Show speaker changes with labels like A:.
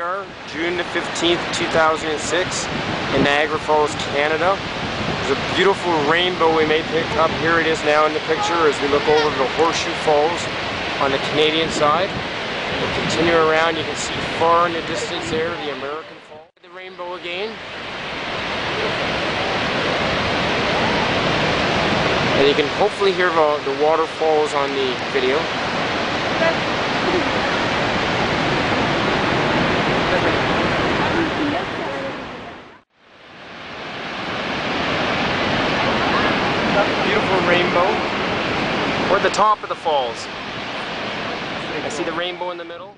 A: are, June the 15th, 2006, in Niagara Falls, Canada. There's a beautiful rainbow we may pick up. Here it is now in the picture as we look over the Horseshoe Falls on the Canadian side. We'll continue around. You can see far in the distance there the American Falls. The rainbow again. And you can hopefully hear the waterfalls on the video. Beautiful rainbow. We're at the top of the falls. I see the rainbow in the middle.